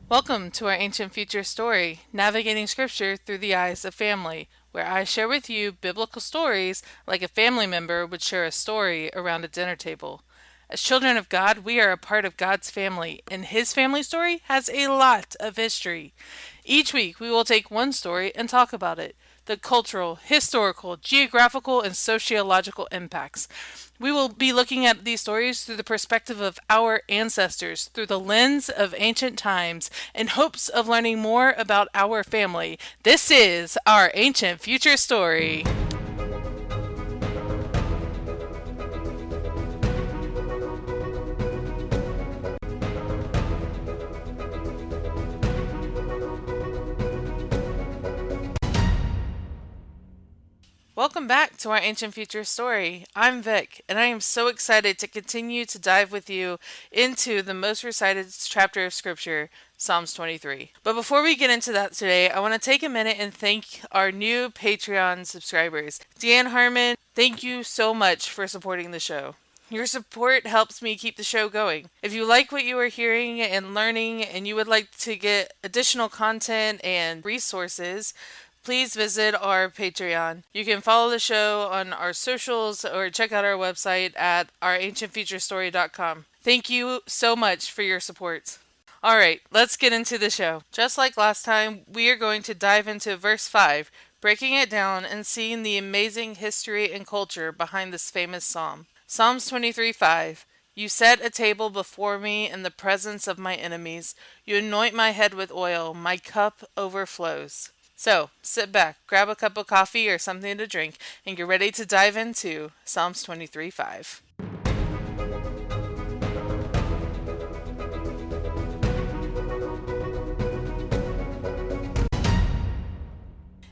Welcome to our Ancient Future story, Navigating Scripture Through the Eyes of Family, where I share with you biblical stories like a family member would share a story around a dinner table. As children of God, we are a part of God's family, and His family story has a lot of history. Each week, we will take one story and talk about it, the cultural, historical, geographical, and sociological impacts. We will be looking at these stories through the perspective of our ancestors, through the lens of ancient times, in hopes of learning more about our family. This is our Ancient Future Story. Welcome back to our Ancient Future story. I'm Vic, and I am so excited to continue to dive with you into the most recited chapter of Scripture, Psalms 23. But before we get into that today, I want to take a minute and thank our new Patreon subscribers. Deanne Harmon, thank you so much for supporting the show. Your support helps me keep the show going. If you like what you are hearing and learning and you would like to get additional content and resources, please visit our Patreon. You can follow the show on our socials or check out our website at ourancientfuturestory.com. Thank you so much for your support. All right, let's get into the show. Just like last time, we are going to dive into verse 5, breaking it down and seeing the amazing history and culture behind this famous psalm. Psalms 23:5. You set a table before me in the presence of my enemies. You anoint my head with oil. My cup overflows. So, sit back, grab a cup of coffee or something to drink, and get ready to dive into Psalms 23:5.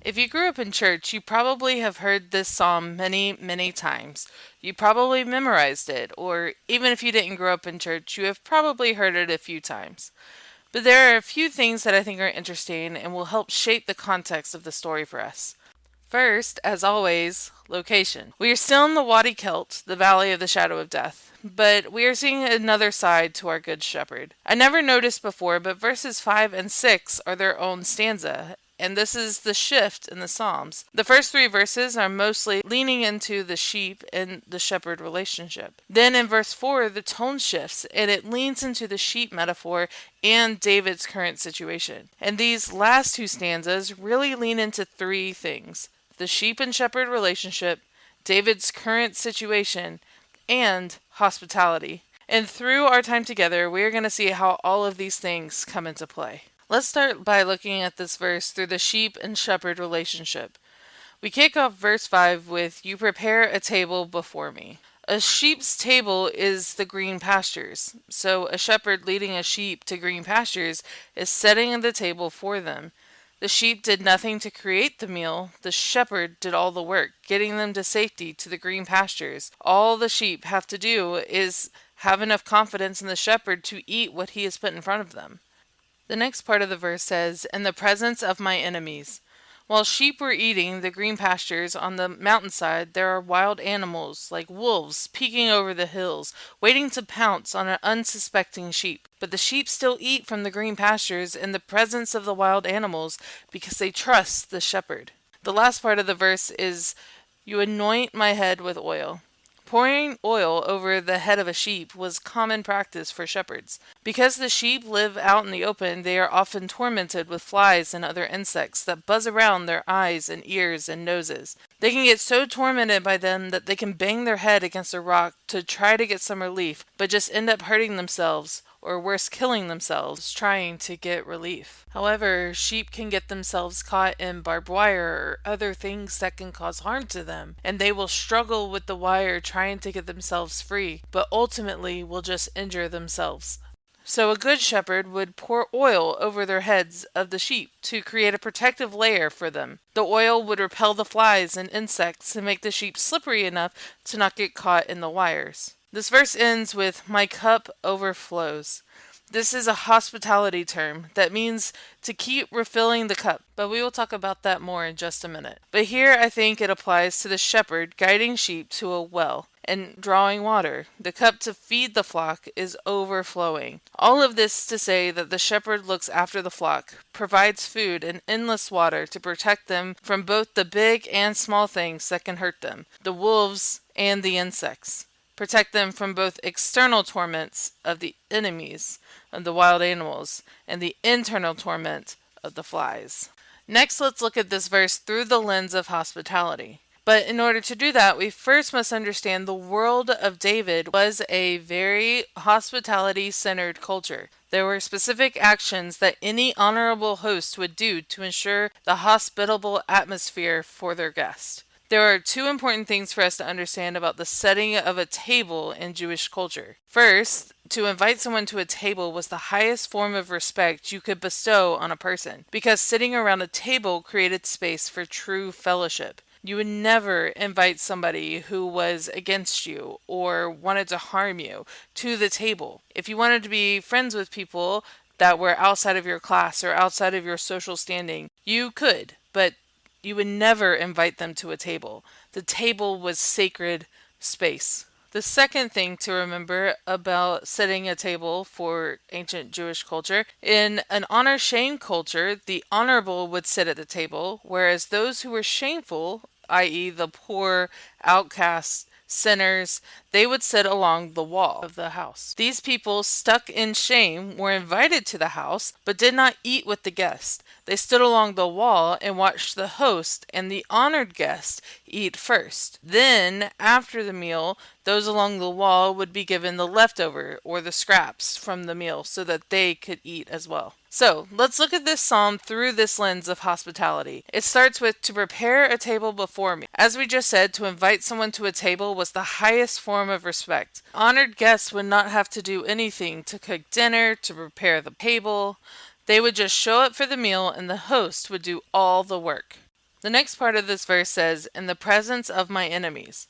If you grew up in church, you probably have heard this psalm many, many times. You probably memorized it, or even if you didn't grow up in church, you have probably heard it a few times. But there are a few things that I think are interesting and will help shape the context of the story for us. First, as always, location. We are still in the Wadi Kelt, the valley of the shadow of death, but we are seeing another side to our good shepherd. I never noticed before, but verses 5 and 6 are their own stanza, and this is the shift in the Psalms. The first three verses are mostly leaning into the sheep and the shepherd relationship. Then in verse 4, the tone shifts and it leans into the sheep metaphor and David's current situation. And these last two stanzas really lean into three things: the sheep and shepherd relationship, David's current situation, and hospitality. And through our time together, we are going to see how all of these things come into play. Let's start by looking at this verse through the sheep and shepherd relationship. We kick off verse 5 with, You prepare a table before me. A sheep's table is the green pastures, so a shepherd leading a sheep to green pastures is setting the table for them. The sheep did nothing to create the meal, the shepherd did all the work, getting them to safety to the green pastures. All the sheep have to do is have enough confidence in the shepherd to eat what he has put in front of them. The next part of the verse says, In the presence of my enemies. While sheep were eating the green pastures on the mountainside, there are wild animals, like wolves, peeking over the hills, waiting to pounce on an unsuspecting sheep. But the sheep still eat from the green pastures in the presence of the wild animals because they trust the shepherd. The last part of the verse is, You anoint my head with oil. Pouring oil over the head of a sheep was common practice for shepherds. Because the sheep live out in the open, they are often tormented with flies and other insects that buzz around their eyes and ears and noses. They can get so tormented by them that they can bang their head against a rock to try to get some relief, but just end up hurting themselves, or worse, killing themselves, trying to get relief. However, sheep can get themselves caught in barbed wire or other things that can cause harm to them, and they will struggle with the wire trying to get themselves free, but ultimately will just injure themselves. So a good shepherd would pour oil over their heads of the sheep to create a protective layer for them. The oil would repel the flies and insects and make the sheep slippery enough to not get caught in the wires. This verse ends with, My cup overflows. This is a hospitality term that means to keep refilling the cup, but we will talk about that more in just a minute. But here I think it applies to the shepherd guiding sheep to a well. and drawing water. The cup to feed the flock is overflowing. All of this to say that the shepherd looks after the flock, provides food and endless water to protect them from both the big and small things that can hurt them, the wolves and the insects. Protect them from both external torments of the enemies of the wild animals and the internal torment of the flies. Next, let's look at this verse through the lens of hospitality. But in order to do that, we first must understand the world of David was a very hospitality-centered culture. There were specific actions that any honorable host would do to ensure the hospitable atmosphere for their guests. There are two important things for us to understand about the setting of a table in Jewish culture. First, to invite someone to a table was the highest form of respect you could bestow on a person, because sitting around a table created space for true fellowship. You would never invite somebody who was against you or wanted to harm you to the table. If you wanted to be friends with people that were outside of your class or outside of your social standing, you could, but you would never invite them to a table. The table was sacred space. The second thing to remember about setting a table for ancient Jewish culture, in an honor-shame culture, the honorable would sit at the table, whereas those who were shameful, i.e. the poor, outcasts, sinners, they would sit along the wall of the house. These people stuck in shame were invited to the house, but did not eat with the guest. They stood along the wall and watched the host and the honored guest eat first. Then, after the meal, those along the wall would be given the leftover or the scraps from the meal so that they could eat as well. So, let's look at this psalm through this lens of hospitality. It starts with, to prepare a table before me. As we just said, to invite someone to a table was the highest form of respect. Honored guests would not have to do anything to cook dinner, to prepare the table. They would just show up for the meal and the host would do all the work. The next part of this verse says, in the presence of my enemies.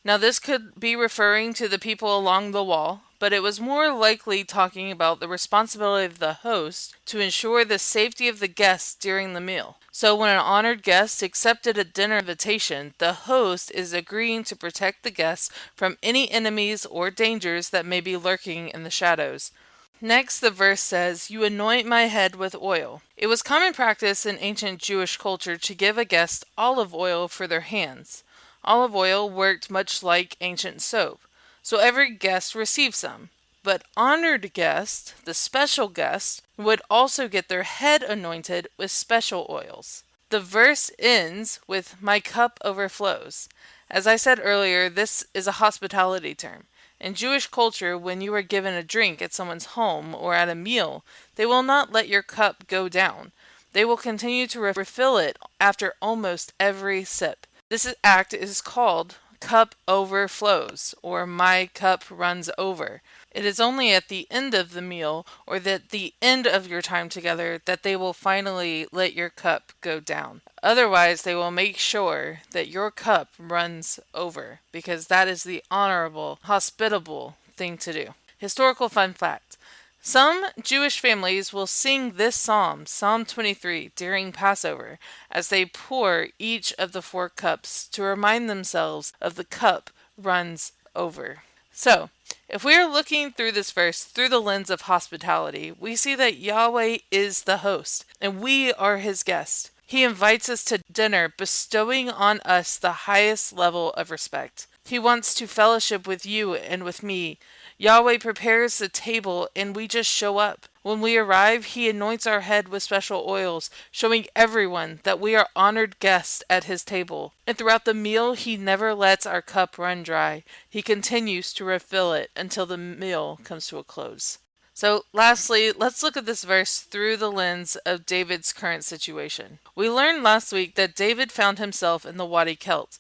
Now this could be referring to the people along the wall, but it was more likely talking about the responsibility of the host to ensure the safety of the guests during the meal. So when an honored guest accepted a dinner invitation, the host is agreeing to protect the guests from any enemies or dangers that may be lurking in the shadows. Next, the verse says, you anoint my head with oil. It was common practice in ancient Jewish culture to give a guest olive oil for their hands. Olive oil worked much like ancient soap, so every guest received some. But honored guests, the special guests, would also get their head anointed with special oils. The verse ends with, my cup overflows. As I said earlier, this is a hospitality term. In Jewish culture, when you are given a drink at someone's home or at a meal, they will not let your cup go down. They will continue to refill it after almost every sip. This act is called cup overflows, or my cup runs over. It is only at the end of the meal or at the end of your time together that they will finally let your cup go down. Otherwise, they will make sure that your cup runs over, because that is the honorable, hospitable thing to do. Historical fun fact. Some Jewish families will sing this psalm, Psalm 23, during Passover, as they pour each of the 4 cups to remind themselves of the cup runs over. So, if we are looking through this verse through the lens of hospitality, we see that Yahweh is the host, and we are his guests. He invites us to dinner, bestowing on us the highest level of respect. He wants to fellowship with you and with me. Yahweh prepares the table and we just show up. When we arrive, he anoints our head with special oils, showing everyone that we are honored guests at his table. And throughout the meal, he never lets our cup run dry. He continues to refill it until the meal comes to a close. So lastly, let's look at this verse through the lens of David's current situation. We learned last week that David found himself in the Wadi Kelt,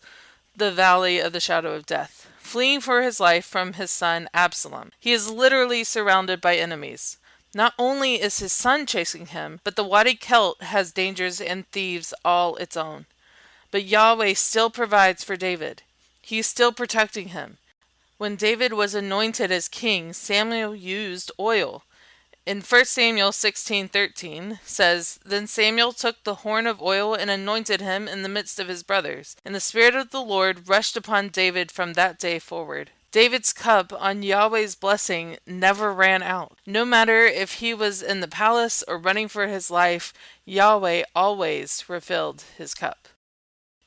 the valley of the shadow of death, fleeing for his life from his son Absalom. He is literally surrounded by enemies. Not only is his son chasing him, but the Wadi Kelt has dangers and thieves all its own. But Yahweh still provides for David. He is still protecting him. When David was anointed as king, Samuel used oil. In 1 Samuel 16:13 says, Then Samuel took the horn of oil and anointed him in the midst of his brothers. And the Spirit of the Lord rushed upon David from that day forward. David's cup on Yahweh's blessing never ran out. No matter if he was in the palace or running for his life, Yahweh always refilled his cup.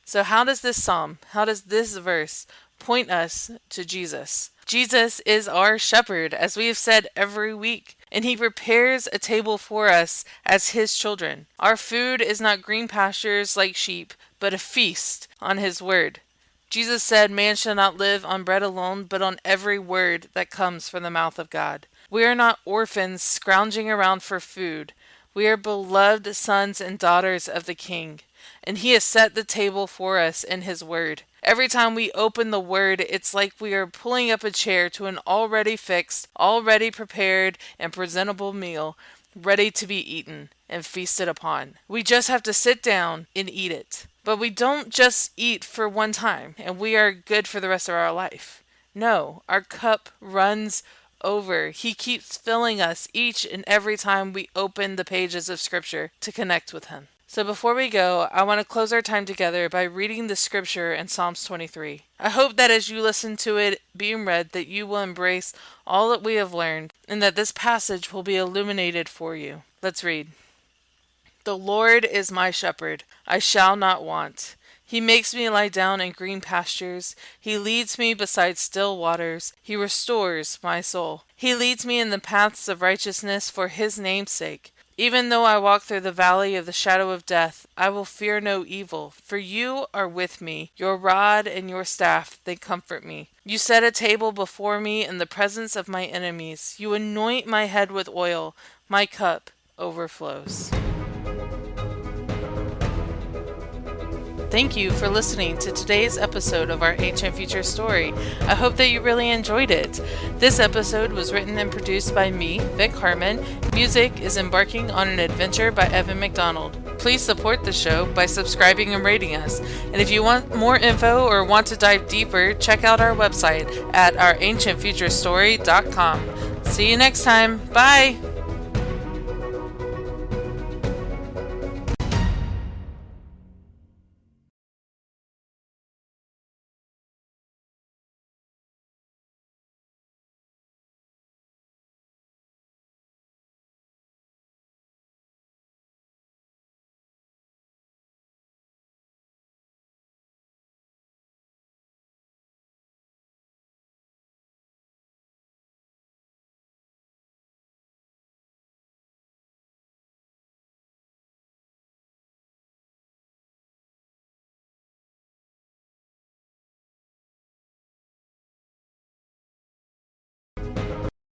So how does this verse point us to Jesus? Jesus is our shepherd, as we have said every week, and he prepares a table for us as his children. Our food is not green pastures like sheep, but a feast on his word. Jesus said, Man shall not live on bread alone, but on every word that comes from the mouth of God. We are not orphans scrounging around for food. We are beloved sons and daughters of the King, and he has set the table for us in his word. Every time we open the word, it's like we are pulling up a chair to an already fixed, already prepared, and presentable meal, ready to be eaten and feasted upon. We just have to sit down and eat it. But we don't just eat for one time, and we are good for the rest of our life. No, our cup runs over. He keeps filling us each and every time we open the pages of Scripture to connect with him. So before we go, I want to close our time together by reading the scripture in Psalms 23. I hope that as you listen to it being read, that you will embrace all that we have learned, and that this passage will be illuminated for you. Let's read. The Lord is my shepherd, I shall not want. He makes me lie down in green pastures. He leads me beside still waters. He restores my soul. He leads me in the paths of righteousness for his name's sake. Even though I walk through the valley of the shadow of death, I will fear no evil, for you are with me. Your rod and your staff, they comfort me. You set a table before me in the presence of my enemies. You anoint my head with oil. My cup overflows. Thank you for listening to today's episode of our Ancient Future Story. I hope that you really enjoyed it. This episode was written and produced by me, Vic Harmon. Music is Embarking on an Adventure by Evan McDonald. Please support the show by subscribing and rating us. And if you want more info or want to dive deeper, check out our website at ourancientfuturestory.com. See you next time. Bye!